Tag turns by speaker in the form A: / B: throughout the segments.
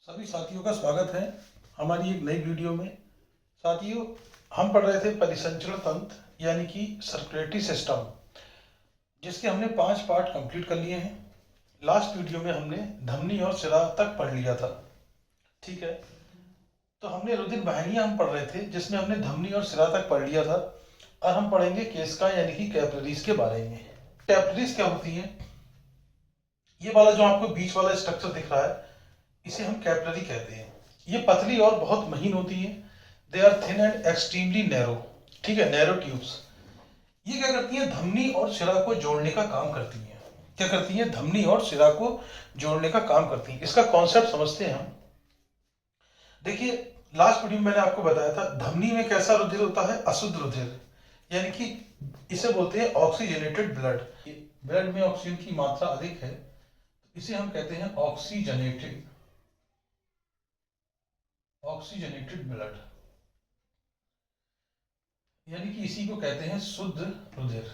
A: सभी साथियों का स्वागत है हमारी एक नई वीडियो में। साथियों, हम पढ़ रहे थे परिसंचरण तंत्र यानी कि सर्कुलेटरी सिस्टम, जिसके हमने 5 पार्ट कंप्लीट कर लिए हैं। लास्ट वीडियो में हमने धमनी और सिरा तक पढ़ लिया था। ठीक है, तो हमने रुधिर वाहिनियां हम पढ़ रहे थे जिसमें हमने धमनी और सिरा तक पढ़ लिया था। और हम पढ़ेंगे केशिका यानी कि कैपिलरीज के बारे में। कैपिलरीज क्या होती हैं? ये वाला जो आपको बीच वाला स्ट्रक्चर दिख रहा है इसे हम कैपिलरी कहते हैं। ये पतली और बहुत महीन होती है। They are thin and extremely narrow. ठीक है, नैरो ट्यूब्स। ये क्या करती हैं? धमनी और सिरा को जोड़ने का काम करती हैं। क्या करती हैं? धमनी और सिरा को जोड़ने का काम करती हैं। इसका कॉन्सेप्ट समझते हैं हम। देखिए, लास्ट वीडियो में मैंने आपको बताया था धमनी में कैसा रुधिर होता है? अशुद्ध रुधिर, यानी कि इसे बोलते हैं ऑक्सीजनेटेड ब्लड। ब्लड में ऑक्सीजन की मात्रा अधिक है, इसे हम कहते हैं ऑक्सीजनेटेड ऑक्सीजनेटेड ब्लड, यानी कि इसी को कहते हैं शुद्ध रुधिर।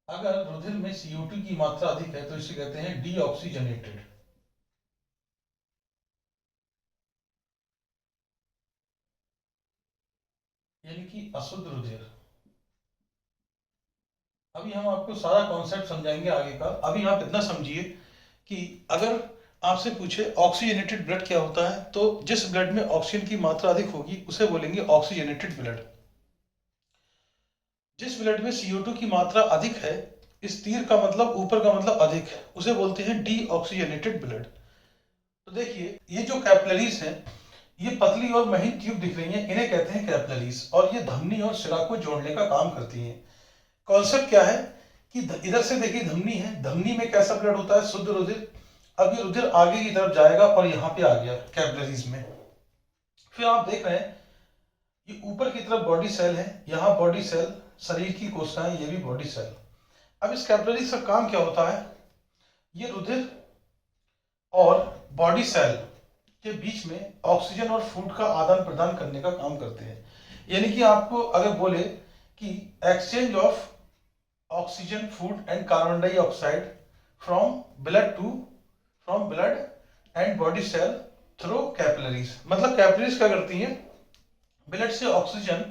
A: अगर रुधिर में CO2 की मात्रा अधिक है तो इसे कहते हैं डीऑक्सीजनेटेड। यानी कि अशुद्ध रुधिर। अभी हम आपको सारा कॉन्सेप्ट समझाएंगे आगे का। अभी आप इतना समझिए कि अगर आपसे पूछे ऑक्सीजनेटेड ब्लड क्या होता है, तो जिस ब्लड में ऑक्सीजन की मात्रा अधिक होगी उसे बोलेंगे ऑक्सीजनेटेड ब्लड। जिस ब्लड में CO2 की मात्रा अधिक है, इस तीर का मतलब ऊपर का मतलब अधिक, उसे बोलते हैं डीऑक्सीजनेटेड ब्लड। तो देखिए, ये जो कैपिलरीज हैं, ये पतली और महीन ट्यूब दिख रही हैं, इन्हें कहते हैं कैपिलरीज, और ये धमनी और सिरा को जोड़ने का काम करती हैं। कॉन्सेप्ट क्या है कि इधर से देखिए धमनी है, धमनी में कैसा ब्लड होता है? शुद्ध रुधिर। अब ये रुधिर आगे की तरफ जाएगा और यहाँ पे आ गया कैपिलरीज में। फिर आप देख रहे हैं ये ऊपर की तरफ बॉडी सेल है, यहाँ बॉडी सेल, शरीर की कोशिकाएं, ये भी बॉडी सेल। अब इस कैपिलरीज का काम क्या होता है? ये रुधिर और बॉडी सेल के बीच में ऑक्सीजन और फूड का आदान प्रदान करने का काम करते हैं। यानी कि आपको अगर बोले कि exchange of oxygen, food and carbon dioxide from blood and body cell through capillaries, मतलब कैपिलरीज क्या करती हैं? ब्लड से ऑक्सीजन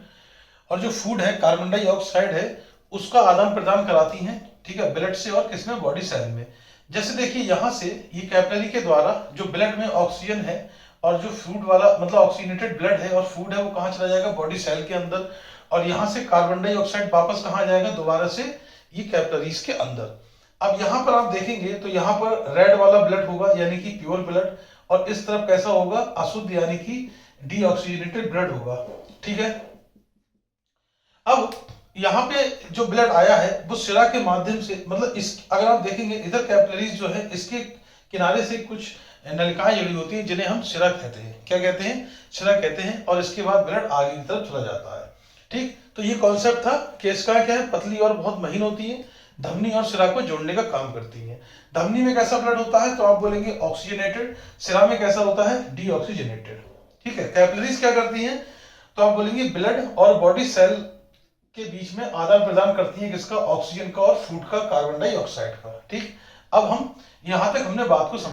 A: और जो फूड है, कार्बन डाइऑक्साइड है, उसका आदान प्रदान कराती हैं। ठीक है, ब्लड से और किसमें? बॉडी सेल में। जैसे देखिए, यहां से ये कैपिलरी के द्वारा जो ब्लड में ऑक्सीजन है और जो फूड वाला मतलब ऑक्सीजनेटेड ब्लड है और फूड है, वो कहाँ चला जाएगा? बॉडी सेल के अंदर। और यहां से कार्बन डाइऑक्साइड वापस कहाँ जाएगा? दोबारा से ये कैपिलरीज के अंदर। अब यहां पर आप देखेंगे तो यहां पर रेड वाला ब्लड होगा यानी कि प्योर ब्लड, और इस तरफ कैसा होगा? अशुद्ध यानी कि डीऑक्सीजनेटेड ब्लड होगा। ठीक है, अब यहाँ पे जो ब्लड आया है वो सिरा के माध्यम से, मतलब इस अगर आप देखेंगे इधर कैपिलरीज जो है, इसके किनारे से कुछ नलिकाएं जुड़ी होती हैं जिन्हें हम सिरा कहते हैं। क्या कहते हैं? सिरा कहते हैं। और इसके बाद ब्लड आगे की तरफ चला जाता है। ठीक, तो ये कॉन्सेप्ट था। केशिका क्या है? पतली और बहुत महीन होती है, धमनी और सिरा को जोड़ने का काम करती है। धमनी में कैसा ब्लड होता है? तो आप बोलेंगे ऑक्सीजनेटेड। सिरा में कैसा होता है? डीऑक्सीजनेटेड। ठीक है, कैपिलरीज क्या करती हैं? तो आप बोलेंगे ब्लड और बॉडी सेल के बीच में आदान प्रदान करती है किसका? ऑक्सीजन का और फूड का, कार्बन डाइऑक्साइड का। ठीक, अब हम यहां तक हमने बात को समझ।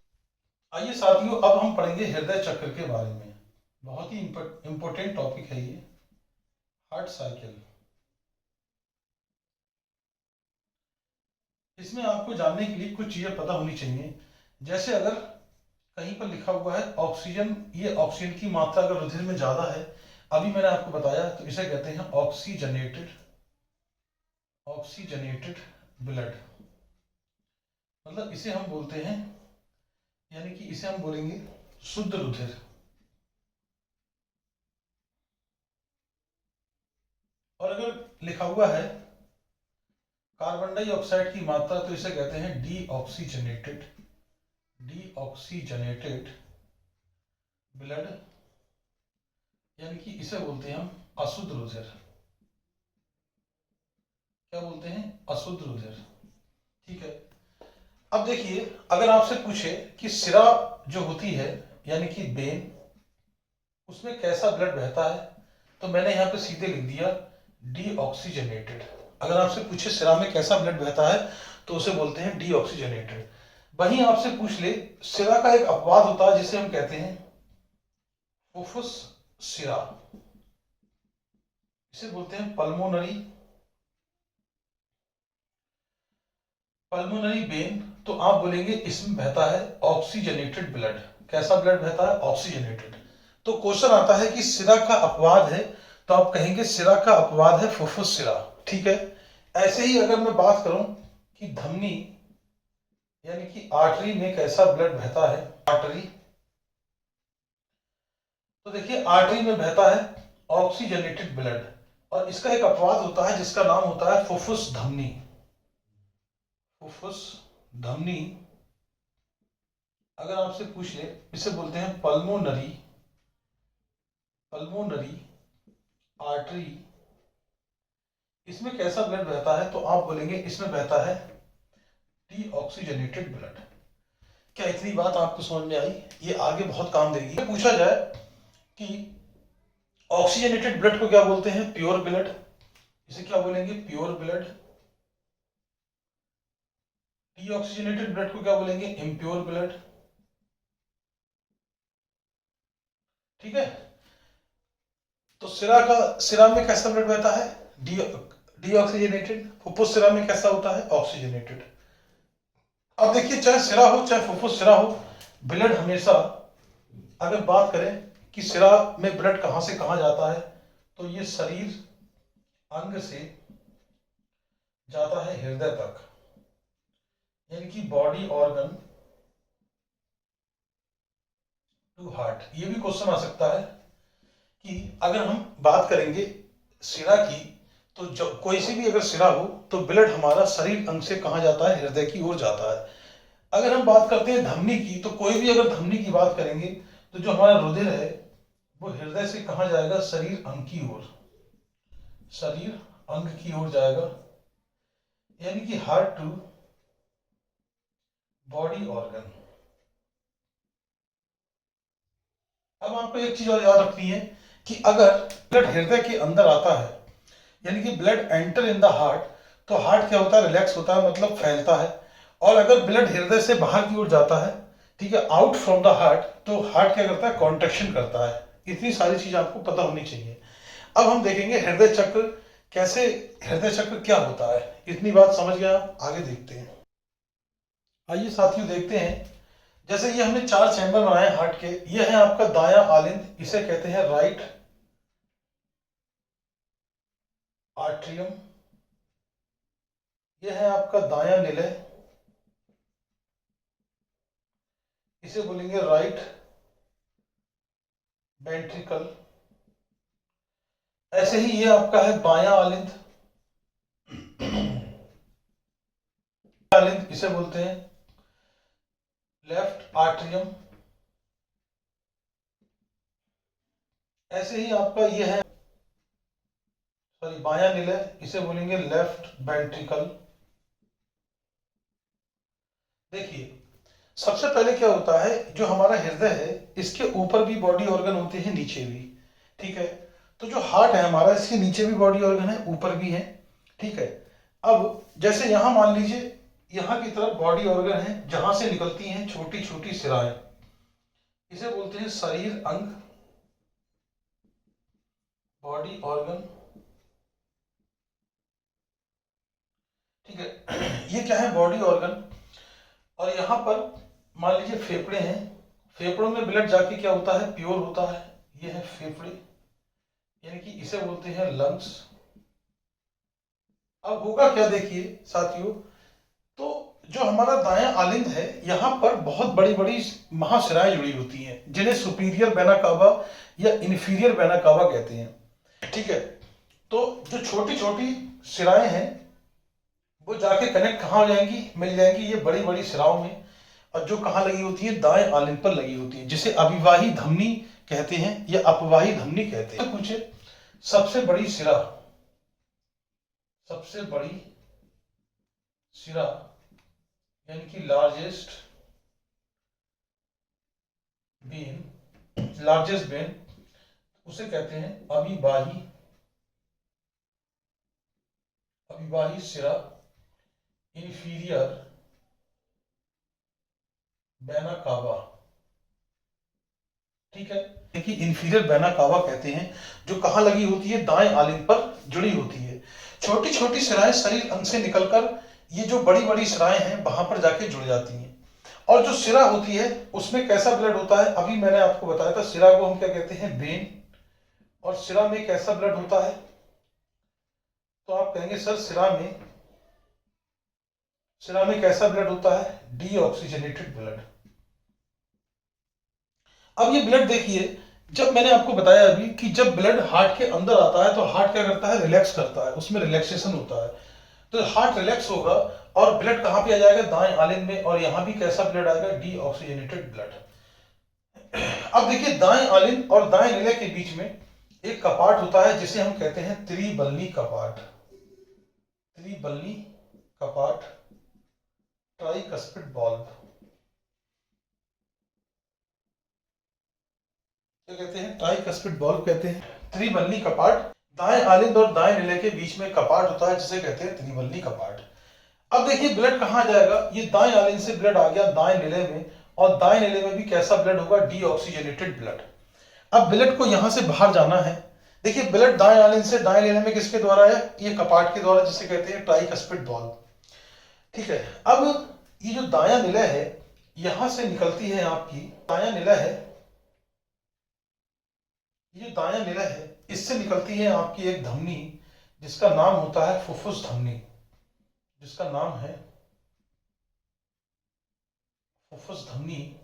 A: आइए साथियों, अब हम पढ़ेंगे हृदय चक्र के बारे में। बहुत ही इंपॉर्टेंट टॉपिक है ये, हार्ट साइकिल। इसमें आपको जानने के लिए कुछ चीजें पता होनी चाहिए। जैसे अगर कहीं पर लिखा हुआ है ऑक्सीजन, ये ऑक्सीजन की मात्रा अगर रुधिर में ज्यादा है, अभी मैंने आपको बताया, तो इसे कहते हैं ऑक्सीजनेटेड ब्लड। मतलब इसे हम बोलते हैं, यानी कि इसे हम बोलेंगे शुद्ध रुधिर। और अगर लिखा हुआ है कार्बन डाइऑक्साइड की मात्रा, तो इसे कहते हैं डीऑक्सीजनेटेड ब्लड, यानी कि इसे बोलते हैं हम अशुद्ध रुधिर। क्या बोलते हैं? अशुद्ध रुधिर। ठीक है, अब देखिए, अगर आपसे पूछे कि सिरा जो होती है यानी कि वेन, उसमें कैसा ब्लड बहता है, तो मैंने यहाँ पे सीधे लिख दिया डीऑक्सीजनेटेड। अगर आपसे पूछे सिरा में कैसा ब्लड बहता है, तो उसे बोलते हैं डीऑक्सीजनेटेड। वहीं आपसे पूछ ले, सिरा का एक अपवाद होता है जिसे हम कहते हैं फुफ्फुस सिरा, इसे बोलते हैं पल्मोनरी वेन। तो आप बोलेंगे इसमें बहता है ऑक्सीजनेटेड ब्लड। कैसा ब्लड बहता है? ऑक्सीजनेटेड। तो क्वेश्चन आता है कि सिरा का अपवाद है, तो आप कहेंगे सिरा का अपवाद है फुफ्फुस सिरा। ठीक है। ऐसे ही अगर मैं बात करूं कि धमनी यानी कि आर्टरी में कैसा ब्लड बहता है, आर्टरी, तो देखिए आर्टरी में बहता है ऑक्सीजनेटेड ब्लड, और इसका एक अपवाद होता है जिसका नाम होता है फुफ्फुस धमनी। फुफ्फुस धमनी अगर आपसे पूछ ले, इसे बोलते हैं पल्मोनरी आर्टरी। इसमें कैसा ब्लड बहता है? तो आप बोलेंगे इसमें बहता है डीऑक्सीजनेटेड ब्लड। क्या इतनी बात आपको समझ में आई? ये आगे बहुत काम देगी। पूछा जाए कि ऑक्सीजनेटेड ब्लड को क्या बोलते हैं? Pure blood. इसे क्या बोलेंगे? Pure blood. डीऑक्सीजनेटेड ब्लड को क्या बोलेंगे? Impure blood. ठीक है। तो सिरा में कैसा ब्लड बहता है? डीऑक्सीजनेटेड। फुफ्फुस सिरा में कैसा होता है? ऑक्सीजनेटेड। अब देखिए, चाहे सिरा हो चाहे फुफ्फुस सिरा हो, ब्लड हमेशा, अगर बात करें कि सिरा में ब्लड कहां से कहां जाता है, तो ये शरीर अंग से जाता है हृदय तक, यानी कि बॉडी ऑर्गन टू हार्ट। ये भी क्वेश्चन आ सकता है कि अगर हम बात करेंगे सिरा की, तो जो कोई सी भी अगर सिरा हो तो ब्लड हमारा शरीर अंग से कहां जाता है? हृदय की ओर जाता है। अगर हम बात करते हैं धमनी की, तो कोई भी अगर धमनी की बात करेंगे तो जो हमारा रुधिर है वो हृदय से कहां जाएगा? शरीर अंग की ओर, शरीर अंग की ओर जाएगा, यानी कि हार्ट टू बॉडी ऑर्गन। अब आपको एक चीज और याद रखनी है कि अगर ब्लड हृदय के अंदर आता है, यानी कि blood enter in the heart, तो हार्ट क्या होता है? रिलैक्स होता है, मतलब फैलता है। और अगर ब्लड हृदय से बाहर की ओर जाता है, ठीक है, आउट फ्रॉम द हार्ट, तो हार्ट क्या करता है? कॉन्ट्रेक्शन करता है। इतनी सारी चीज आपको पता होनी चाहिए। अब हम देखेंगे हृदय चक्र कैसे, हृदय चक्र क्या होता है। इतनी बात समझ गया, आगे देखते हैं। आइए साथियों देखते हैं। जैसे ये हमने 4 चैम्बर बनाए हार्ट के। ये है आपका दायां आलिंद, इसे कहते हैं राइट आर्ट्रियम। ये है आपका दायां निलय, इसे बोलेंगे राइट वेंट्रिकल। ऐसे ही ये आपका है बायां आलिंद, आलिंद इसे बोलते हैं लेफ्ट आर्ट्रियम। ऐसे ही आपका ये है, सॉरी, बायां निलय, इसे बोलेंगे लेफ्ट वेंट्रिकल। देखिए, सबसे पहले क्या होता है, जो हमारा हृदय है इसके ऊपर भी बॉडी ऑर्गन होते हैं, नीचे भी। ठीक है। तो जो हार्ट है हमारा, इसके नीचे भी बॉडी ऑर्गन है, ऊपर भी है। ठीक है। अब जैसे यहां मान लीजिए, यहां की तरफ बॉडी ऑर्गन है जहां से निकलती हैं छोटी छोटी सिराएं, इसे बोलते हैं शरीर अंग, बॉडी ऑर्गन। ठीक है। ये क्या है? Body organ. और यहां पर मान लीजिए फेफड़े हैं, फेफड़ों में ब्लड जाके क्या होता है? प्योर होता है। ये है फेफड़े, यानी कि इसे बोलते हैं लंग्स। अब होगा क्या देखिए साथियों, तो जो हमारा दायां आलिंद है, यहां पर बहुत बड़ी बड़ी महाशिराएं जुड़ी होती हैं, जिन्हें सुपीरियर वेना कावा या इन्फीरियर वेना कावा कहते हैं। ठीक है। तो जो छोटी छोटी शिराएं हैं वो जाके कनेक्ट कहाँ हो जाएंगी? मिल जाएंगी ये बड़ी बड़ी शिराओं में। और जो कहाँ लगी होती है? दाएं आलिंद पर लगी होती है, जिसे अभिवाही धमनी कहते हैं या अपवाही धमनी कहते हैं। तो पूछे सबसे बड़ी शिरा, सबसे बड़ी शिरा यानी कि लार्जेस्ट वेन, उसे कहते हैं अभिवाही शिरा, इंफीरियर वेना कावा, ठीक है, देखिए इंफीरियर वेना कावा कहते हैं, जो कहाँ लगी होती है, दाएं आलिंग पर जुड़ी होती है। छोटी छोटी सिराएं शरीर अंग से निकलकर ये जो बड़ी बड़ी सिराएं हैं वहां पर जाके जुड़ जाती हैं। और जो सिरा होती है उसमें कैसा ब्लड होता है, अभी मैंने आपको बताया था, सिरा को हम क्या कहते हैं, वेन। और सिरा में कैसा ब्लड होता है, तो आप कहेंगे सर सिरा में कैसा ब्लड होता है, डीऑक्सीजनेटेड ब्लड। अब ये ब्लड देखिए, जब मैंने आपको बताया अभी कि जब ब्लड हार्ट के अंदर आता है तो हार्ट क्या करता है, रिलैक्स करता है, उसमें रिलैक्सेशन होता है। तो हार्ट रिलैक्स होगा और ब्लड कहां पे आ जाएगा, दाएं आलिंग में, और यहां भी कैसा ब्लड आएगा, डीऑक्सीजनेटेड ब्लड। अब देखिए दाएं आलिंग और दाएं रीले के बीच में एक कपाट होता है जिसे हम कहते हैं त्रिबल्ली कपाट। त्रिबल्ली कपाट, ट्राइकस्पिड वाल्व, क्या कहते हैं, ट्राइकस्पिड वाल्व कहते हैं। त्रिबल्ली कपाट, दाएं आलिंद और दाएं रीले के बीच में कपाट होता है जिसे कहते हैं त्रिबल्ली कपाट। अब देखिए ब्लड कहां जाएगा, ये दाएं आलिंद से ब्लड आ गया दाएं रीले में, और दाएं रीले में भी कैसा ब्लड होगा, डीऑक्सीजनेटेड ब्लड। अब ब्लड को यहां से बाहर जाना है, देखिए ब्लड दाएं आलिंद से दाएं रीले में किसके द्वारा है, ये कपाट के द्वारा, जिसे कहते हैं ट्राइकस्पिड वाल्व, ठीक है। अब ये जो दायां रीले है यहां से निकलती है आपकी, दायां रीले है, ये दायां रीले है, इससे निकलती है आपकी एक धमनी जिसका नाम होता है फुफ्फुस धमनी, जिसका नाम है फुफ्फुस धमनी।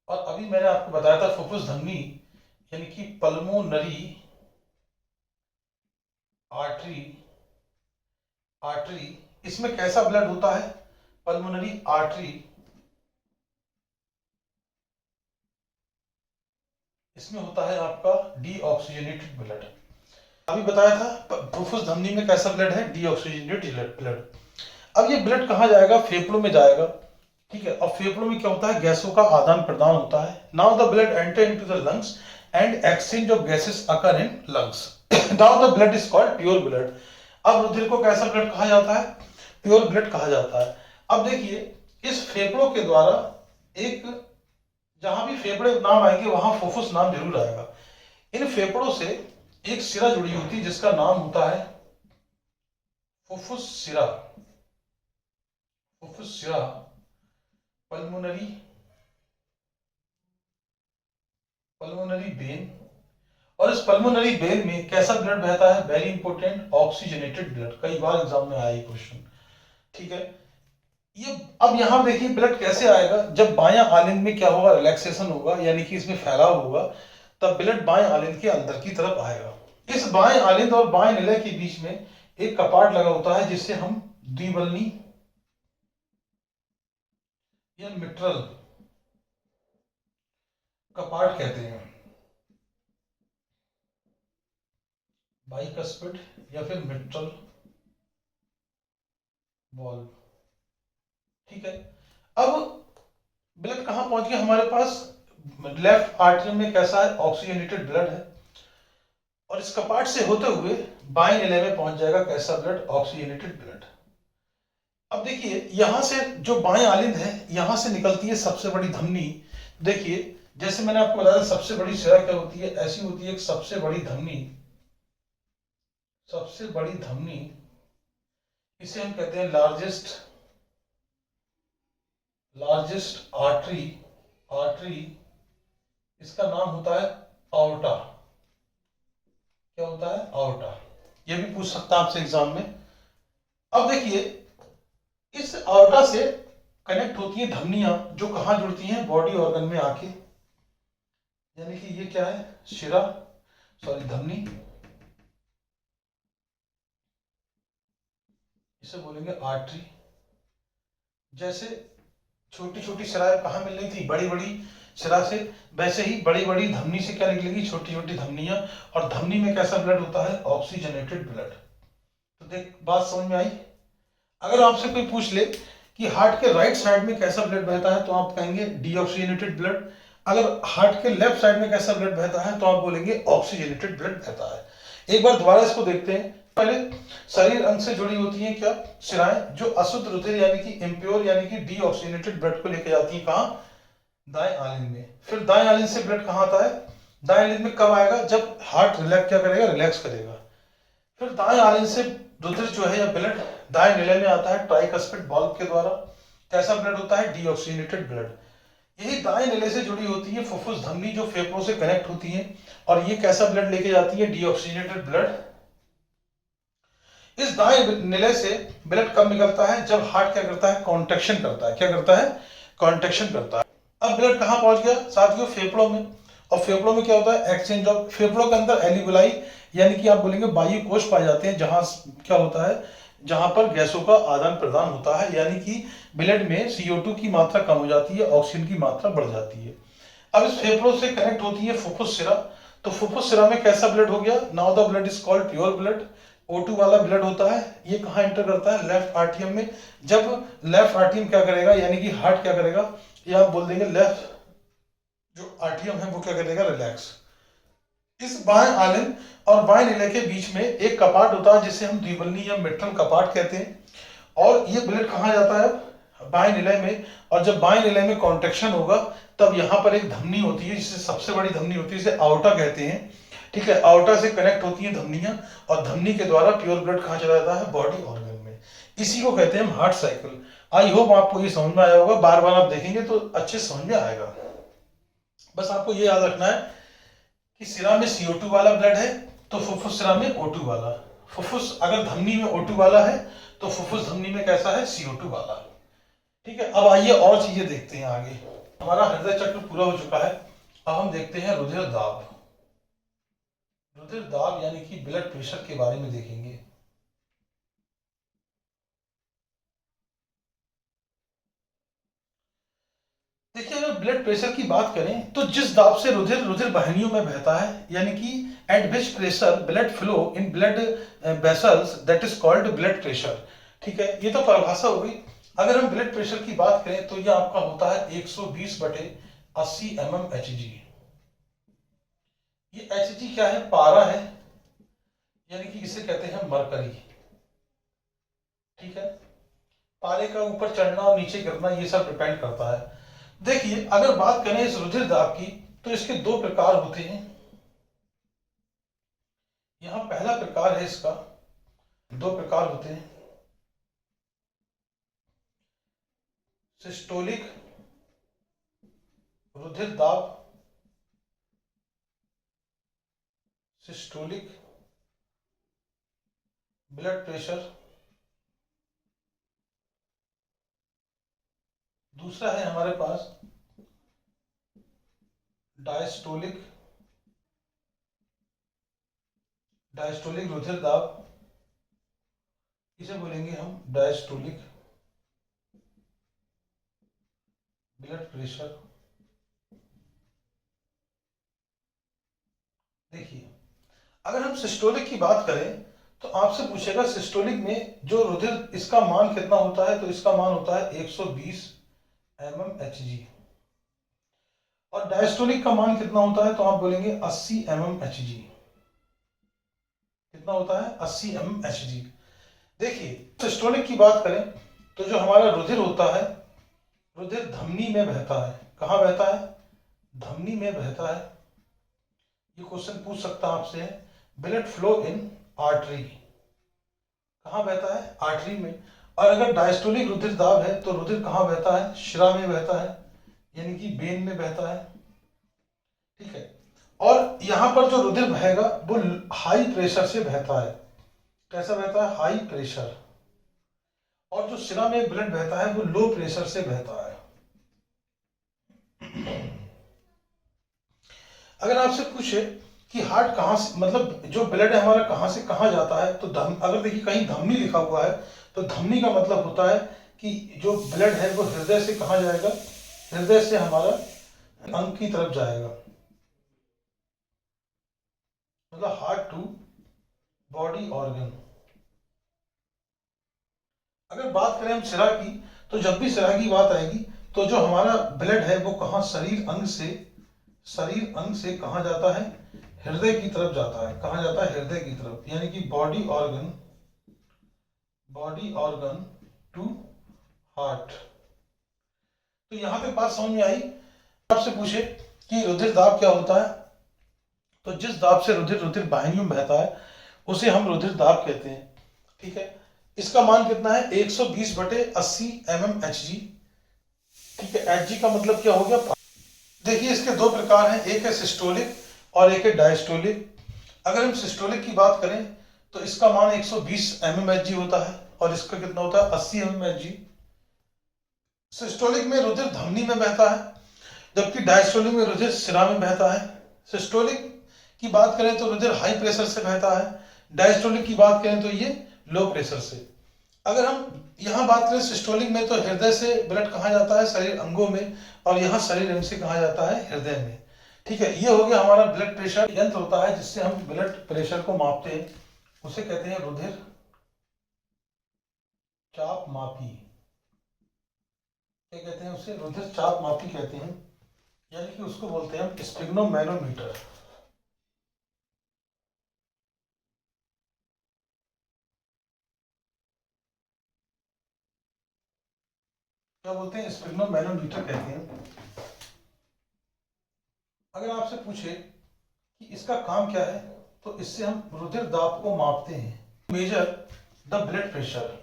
A: और अभी मैंने आपको बताया था फुफ्फुस धमनी यानी कि पल्मोनरी आर्टरी, आर्टरी, इसमें कैसा ब्लड होता है, पल्मोनरी आर्टरी, इसमें होता है आपका डीऑक्सीजनेटेड ब्लड। अभी बताया था फुफ्फुस धमनी में कैसा ब्लड है, डीऑक्सीजनेटेड ब्लड। अब ये ब्लड कहाँ जाएगा, फेफड़ों में जाएगा, ठीक है। और फेफड़ों में क्या होता है, गैसों का आदान प्रदान होता है। Now the blood enter into the lungs and exchange of gases occur in lungs. Now the blood is called pure blood. अब रुधिर को कैसा ब्लड कहा जाता है, प्योर ब्लड कहा जाता है। अब देखिए इस फेफड़ों के द्वारा, एक जहां भी फेफड़े नाम आएंगे वहां फुफ्फुस नाम जरूर आएगा। इन फेफड़ों से एक सिरा जुड़ी होती है जिसका नाम होता है फुफ्फुस सिरा, फुफ्फुस सिरा, पल्मोनरी, पल्मोनरी वेन। और इस पल्मोनरी वेन में कैसा ब्लड बहता है, वेरी इंपॉर्टेंट, ऑक्सीजनेटेड ब्लड। कई बार एग्जाम में आया ये क्वेश्चन, ठीक है। ये अब यहां देखिए ब्लड कैसे आएगा, जब बायां आलिंद में क्या होगा, रिलैक्सेशन होगा, यानी कि इसमें फैलाव होगा, तब ब्लड बाएं आलिंद के अंदर की तरफ आएगा। इस बाएं आलिंद और बाएं रीले के बीच में एक कपाट लगा होता है जिसे हम द्विबल्नी या मिट्रल कपाट कहते हैं, बाइकस्पिड या फिर मिट्रल वॉल्व, ठीक है। अब ब्लड कहां पहुंच गया हमारे पास, लेफ्ट आर्टरी में कैसा है, ऑक्सीजनेटेड ब्लड है, और इस कपाट से होते हुए बाएं रीले में पहुंच जाएगा कैसा ब्लड, ऑक्सीजनेटेड ब्लड। अब देखिए यहां से जो बाएं आलिंद है यहां से निकलती है सबसे बड़ी धमनी। देखिए जैसे मैंने आपको बताया सबसे बड़ी सिरा क्या होती है, ऐसी होती है एक सबसे बड़ी धमनी, सबसे बड़ी धमनी, इसे हम कहते हैं लार्जेस्ट आर्टरी, आर्टरी, इसका नाम होता है आउटा। क्या होता है, आउटा। ये भी पूछ सकता है आपसे एग्जाम में। अब देखिए इस आउटा से कनेक्ट होती है धमनियां जो कहां जुड़ती हैं, बॉडी ऑर्गन में आके, यानी कि ये क्या है, शिरा, सॉरी धमनी, इसे बोलेंगे आर्टरी। जैसे छोटी छोटी सिराएं कहां मिल रही थी, बड़ी बड़ी सिरा से, वैसे ही बड़ी बड़ी धमनी से क्या निकलेगी, छोटी छोटी धमनियां, और धमनी में कैसा ब्लड होता है, ऑक्सीजनेटेड ब्लड। तो देख बात समझ में आई। अगर आपसे कोई पूछ ले कि हार्ट के राइट साइड में कैसा ब्लड बहता है तो आप कहेंगे डीऑक्सीजनेटेड ब्लड। अगर हार्ट के लेफ्ट साइड में कैसा ब्लड बहता है तो आप बोलेंगे ऑक्सीजनेटेड ब्लड बहता है। एक बार दोबारा इसको देखते हैं। पहले शरीर अंग से जुड़ी होती हैं क्या, शिराएं, जो अशुद्ध रुधिर यानी कि इम्प्योर यानी कि डीऑक्सीजनेटेड ब्लड को लेकर जाती हैं कहाँ, दाएं आलिंग में। फिर दाएं आलिंग से ब्लड कहाँ आता है, दाएं आलिंग में कब आएगा, जब हार्ट रिलैक्स क्या करेगा, रिलैक्स करेगा। फिर दाएं आलिंग से रुधिर जो है या ब्लड दाएं निले में आता है ट्राइकस्पिड वाल्व के द्वारा। कैसा ब्लड होता है, डीऑक्सीजनेटेड ब्लड। यही दाएं निले से जुड़ी होती है फुफ्फुस धमनी जो फेफड़ों से कनेक्ट होती है, और ये कैसा ब्लड लेके जाती है, डीऑक्सीजनेटेड ब्लड। इस दाएं निले से ब्लड कब निकलता है, जब हार्ट क्या करता है, कॉन्ट्रैक्शन करता है। क्या करता है, कॉन्ट्रैक्शन करता है। अब ब्लड कहां पहुंच गया, साथियों फेफड़ों में। और फेफड़ों में क्या होता है, एक्सचेंज ऑफ, फेफड़ों के अंदर एल्वियोलाई यानी कि आप बोलेंगे वायु कोष पाए जाते हैं, जहां क्या होता है, जहां पर गैसों का आदान प्रदान होता है, यानी कि ब्लड में CO2 की मात्रा कम हो जाती है, ऑक्सीजन की मात्रा बढ़ जाती है। अब इस फेफड़ों से कनेक्ट होती है फुफ्फुस सिरा, तो फुफ्फुस सिरा में कैसा ब्लड हो गया, now the blood is called pure blood. O2 वाला ब्लड होता है, ये कहाँ एंटर करता है, लेफ्ट आर्टियम में। जब लेफ्ट आर्टियम क्या करेगा, यानी कि हार्ट क्या करेगा, ये आप बोल देंगे लेफ्ट जो आर्टियम है वो क्या करेगा, रिलैक्स। इस बाएं आलिंग और बाएं निले के बीच में एक कपाट होता है जिसे हम द्विबलनी या मिट्रल कपाट कहते हैं। और ये ब्लड कहाँ जाता है, बाएं निले में। और जब बाएं निले में कॉन्ट्रैक्शन होगा तब यहाँ पर एक धमनी होती है, जिसे सबसे बड़ी धमनी होती है, इसे आउटा कहते हैं। ठीक है, आउटा से कनेक्ट होती है धमनियां, और धमनी के द्वारा प्योर ब्लड कहाँ चला जाता है, बॉडी ऑर्गन में। इसी को कहते हैं हम हार्ट साइकिल। आई होप आपको ये समझ में आया होगा, बार बार आप देखेंगे तो अच्छे समझ में आएगा। बस आपको ये याद रखना है कि सिरा में CO2 वाला ब्लड है तो फुफ्फुस सिरा में O2 वाला। फुफ्फुस अगर धमनी में O2 वाला है तो फुफ्फुस धमनी में कैसा है, CO2 वाला। ठीक है, अब आइए और चीजें देखते हैं आगे। हमारा हृदय चक्र पूरा हो चुका है, अब हम देखते हैं रुधिर दाब। रुधिर दाब यानी कि ब्लड प्रेशर के बारे में देखेंगे। देखिए, अगर ब्लड प्रेशर की बात करें तो जिस दाब से रुधिर रुधिर वाहिनियों में बहता है, यानी कि eight which pressure blood flow in blood vessels, that is called blood pressure. ठीक है, ये तो परिभाषा हो गई। अगर हम ब्लड प्रेशर की बात करें तो यह आपका होता है 120/80 mmHg। ये Hg क्या है, पारा है, यानी कि इसे कहते हैं मरकरी। ठीक है, पारे का ऊपर चढ़ना और नीचे गिरना ये सब डिपेंड करता है। देखिए, अगर बात करें इस रुधिर दाब की तो इसके दो प्रकार होते हैं। यहां पहला प्रकार है इसका, दो प्रकार होते हैं, सिस्टोलिक रुधिर दाब, सिस्टोलिक ब्लड प्रेशर। दूसरा है हमारे पास डायस्टोलिक, डायस्टोलिक रुधिर दाब, इसे बोलेंगे हम डायस्टोलिक ब्लड प्रेशर। देखिए, अगर हम सिस्टोलिक की बात करें तो आपसे पूछेगा सिस्टोलिक में जो रुधिर, इसका मान कितना होता है, तो इसका मान होता है 120 mmHg। और डायस्टोलिक का मान कितना होता है, तो आप बोलेंगे 80 mmHg। कितना होता है, 80 mmHg। देखिए, सिस्टोलिक की बात करें तो जो हमारा रुधिर होता है, रुधिर धमनी में बहता है। कहाँ बहता है, धमनी में बहता है। ये क्वेश्चन पूछ सकता है आपसे, ब्लड फ्लो इन आर्टरी, कहाँ बहता है, आर्टरी में। और अगर डायस्टोलिक रुधिर दाब है तो रुधिर कहाँ बहता है, शिरा में बहता है, यानी कि वेन में बहता है। ठीक है, और यहां पर जो रुधिर बहेगा वो हाई प्रेशर से बहता है। कैसा बहता है, हाई प्रेशर। और जो शिरा में ब्लड बहता है वो लो प्रेशर से बहता है। अगर आपसे पूछे कि हार्ट कहाँ से, मतलब जो ब्लड है हमारा कहाँ से कहाँ जाता है, तो अगर देखिए कहीं धमनी लिखा हुआ है तो धमनी का मतलब होता है कि जो ब्लड है वो हृदय से कहाँ जाएगा, हृदय से हमारा अंग की तरफ जाएगा, मतलब हार्ट टू बॉडी ऑर्गन। अगर बात करें हम सिरा की, तो जब भी सिरा की बात आएगी तो जो हमारा ब्लड है वो कहाँ, शरीर अंग से कहाँ जाता है, हृदय की तरफ जाता है। कहाँ जाता है? हृदय की तरफ, यानी कि बॉडी ऑर्गन टू हार्ट। तो यहां पे बात समझ में आई। आपसे पूछे कि रुधिर दाब क्या होता है, तो जिस दाब से रुधिर वाहिनियों में बहता है उसे हम रुधिर दाब कहते हैं। ठीक है, इसका मान कितना है? 120/80 mmHg। ठीक है, Hg का मतलब क्या हो गया? देखिए इसके दो प्रकार हैं, एक है सिस्टोलिक और एक है डायस्टोलिक। अगर हम सिस्टोलिक की बात करें तो इसका मान 120 mmHg होता है और इसका कितना होता है? 80 mmHg। सिस्टोलिक में रुधिर धमनी में बहता है, जबकि डायस्टोलिक में रुधिर सिरा में बहता है। सिस्टोलिक की बात करें तो रुधिर हाई प्रेशर से बहता है, डायस्टोलिक की बात करें तो ये लो प्रेशर से। अगर हम यहाँ बात करें सिस्टोलिक में, तो हृदय से ब्लड कहाँ जाता है? शरीर अंगों में, और यहाँ शरीर अंग से कहाँ जाता है? हृदय में। ठीक है, ये हो गया हमारा ब्लड प्रेशर। यंत्र होता है जिससे हम ब्लड प्रेशर को मापते हैं, उसे कहते हैं रुधिर चाप मापी। क्या कहते हैं उसे? रुधिर चाप मापी कहते हैं, यानी कि उसको बोलते हैं हम स्फिग्नोमैनोमीटर। क्या बोलते हैं? स्फिग्नोमैनोमीटर कहते हैं। अगर आपसे पूछे कि इसका काम क्या है, तो इससे हम रुधिर दाब को मापते हैं। Measure the blood pressure,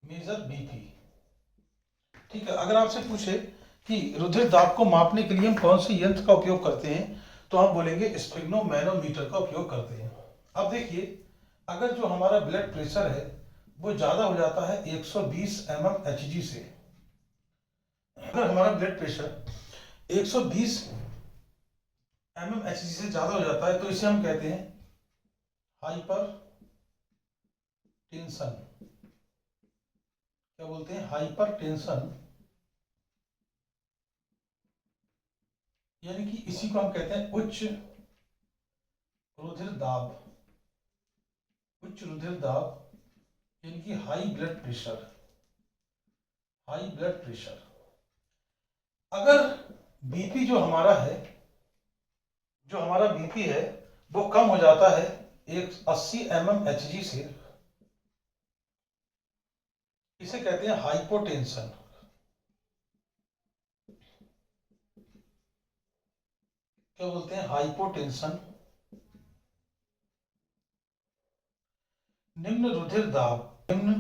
A: measure BP. ठीक है, अगर आपसे पूछे कि रुधिर दाब को मापने के लिए हम कौन से यंत्र का उपयोग करते हैं, तो हम बोलेंगे स्फिग्नोमैनोमीटर का उपयोग करते हैं। अब देखिए, अगर जो हमारा ब्लड प्रेशर है वो ज्यादा हो जाता है 120 mmHg से, अगर हमारा ब्लड प्रेशर 120 mmHg से ज्यादा हो जाता है तो इसे हम कहते हैं हाइपर टेंशन। क्या बोलते हैं? हाइपर टेंशन, यानी कि इसी को हम कहते हैं उच्च रुधिर दाब। उच्च रुधिर दाब यानी कि high blood pressure, high blood pressure. अगर बीपी जो हमारा है, जो हमारा बीपी है वो कम हो जाता है 80 mmHg से, इसे कहते हैं हाइपोटेंशन। क्या बोलते हैं? हाइपोटेंशन। निम्न रुधिर दाब, निम्न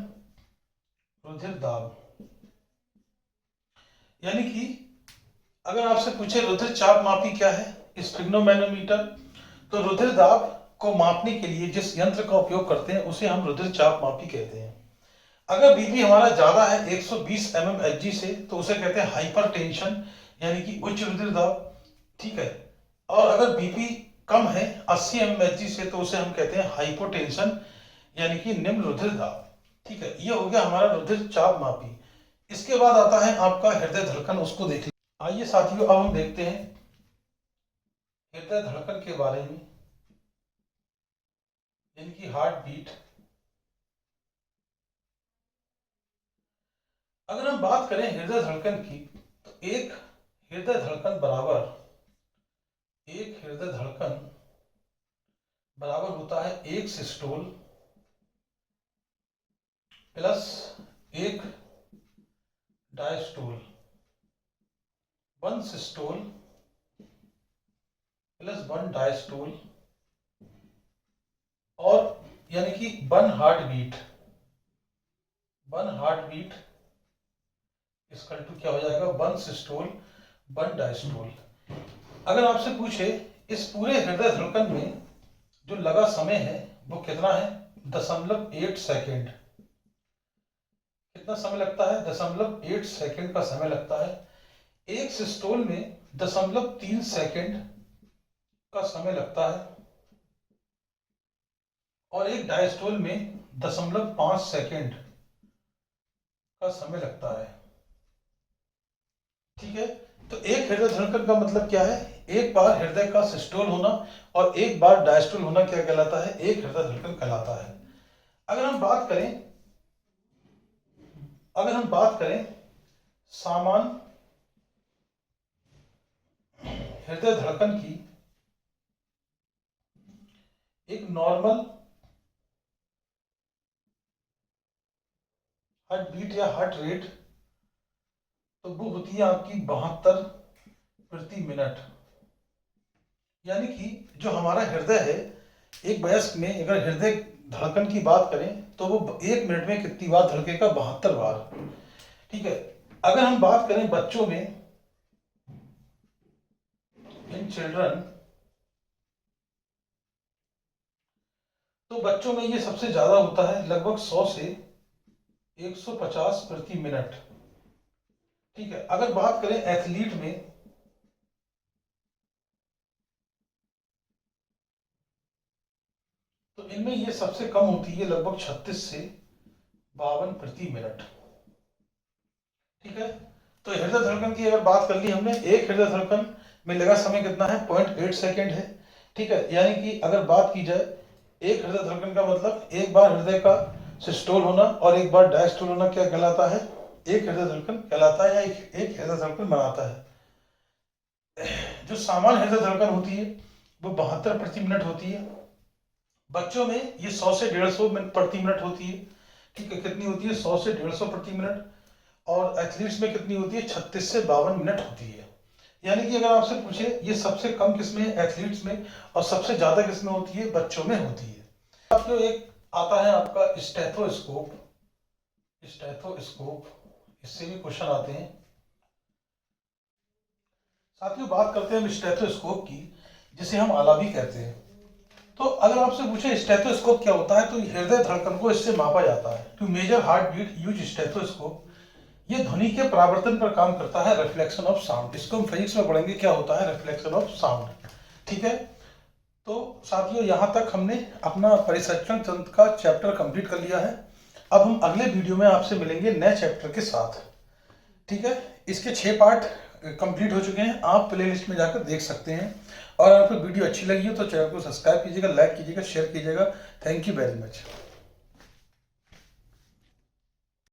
A: रुधिर दाब, यानी कि अगर आपसे पूछे रुधिर चाप मापी क्या है, स्फिग्नोमैनोमीटर, तो रुधिर दाब को मापने के लिए जिस यंत्र का उपयोग करते हैं उसे हम रुधिर चाप मापी कहते हैं। अगर बीपी हमारा ज्यादा है 120 mmHg से, तो उसे कहते हैं हाइपरटेंशन, यानी कि उच्च रुधिर दाब। ठीक है, और अगर बीपी कम है 80 mmHg से, तो उसे हम कहते हैं हाइपोटेंशन, यानी कि निम्न रुधिर दाब। ठीक है, ये हो गया हमारा रुधिर चाप मापी। इसके बाद आता है आपका हृदय धड़कन, उसको देख लीजिए। आइए साथियों, अब हम देखते हैं हृदय धड़कन के बारे में, यानी कि हार्ट बीट। अगर हम बात करें हृदय धड़कन की, तो एक हृदय धड़कन बराबर होता है एक सिस्टोल प्लस एक diastole. One systole plus one diastole, और यानी कि वन हार्ट बीट इसका टू क्या हो जाएगा? One systole one diastole. अगर आपसे पूछे इस पूरे हृदय धड़कन में जो लगा समय है वो कितना है? 0.8 सेकेंड। कितना समय लगता है? 0.8 सेकेंड का समय लगता है। एक सिस्टोल में 0.3 सेकेंड का समय लगता है, और एक डायस्टोल में 0.5 सेकेंड का समय लगता है। ठीक है, तो एक हृदय धड़कन का मतलब क्या है? एक बार हृदय का सिस्टोल होना और एक बार डायस्टोल होना क्या कहलाता है? एक हृदय धड़कन कहलाता है। अगर हम बात करें सामान्य हृदय धड़कन की एक नॉर्मल हार्ट बीट या हार्ट रेट, तो वो होती है आपकी 72 प्रति मिनट। यानी कि जो हमारा हृदय है, एक वयस्क में अगर हृदय धड़कन की बात करें तो वो 1 मिनट में कितनी बार धड़केगा? 72 बार। ठीक है। अगर हम बात करें बच्चों में, इन चिल्ड्रन, तो बच्चों में ये सबसे ज्यादा होता है, लगभग 100 से 150 प्रति मिनट। ठीक है। अगर बात करें एथलीट में, तो इनमें ये सबसे कम होती है, लगभग 36 से 52 प्रति मिनट। ठीक है। तो हृदय धड़कन की अगर बात कर ली हमने, एक हृदय धड़कन में लगा समय कितना है? 0.8 सेकेंड है। ठीक है। यानी कि अगर बात की जाए, एक हृदय धड़कन का मतलब एक बार हृदय का सिस्टोल होना और एक बार डायस्टोल होना क्या कहलाता है? एक हृदय धड़कन कहलाता है, या एक हृदय धड़कन बनाता है। जो सामान्य हृदय धड़कन होती है वो 72 प्रति मिनट होती है। बच्चों में ये 100 से 150 प्रति मिनट होती है। ठीक है। कितनी होती है? 100 से 150 प्रति मिनट। और एथलीट्स में कितनी होती है? 36 से 52 मिनट होती है। यानी कि अगर आपसे पूछे ये सबसे कम किसमें है? एथलीट्स में। और सबसे ज्यादा किसमें होती है? बच्चों में होती है। आपको एक आता है आपका स्टेथोस्कोप। स्टेथोस्कोप, इससे भी क्वेश्चन आते हैं। साथियों, बात करते हैं हम स्टेथोस्कोप की, जिसे हम आला भी कहते हैं। तो अगर आपसे पूछे स्टेथोस्कोप क्या होता है, तो हृदय धड़कन को इससे मापा जाता है। To measure heart beat use stethoscope. ये ध्वनि के परावर्तन पर काम करता है, रिफ्लेक्शन ऑफ साउंड। इसको हम फिजिक्स में पढ़ेंगे, क्या होता है रिफ्लेक्शन ऑफ साउंड। ठीक है। तो साथियों, यहाँ तक हमने अपना परिसंचरण तंत्र का चैप्टर कंप्लीट कर लिया है। अब हम अगले वीडियो में आपसे मिलेंगे नए चैप्टर के साथ। ठीक है। इसके 6 पार्ट कंप्लीट हो चुके हैं, आप प्लेलिस्ट में जाकर देख सकते हैं। और अगर आपको वीडियो अच्छी लगी हो तो चैनल को सब्सक्राइब कीजिएगा, लाइक कीजिएगा, शेयर कीजिएगा। Thank you very much.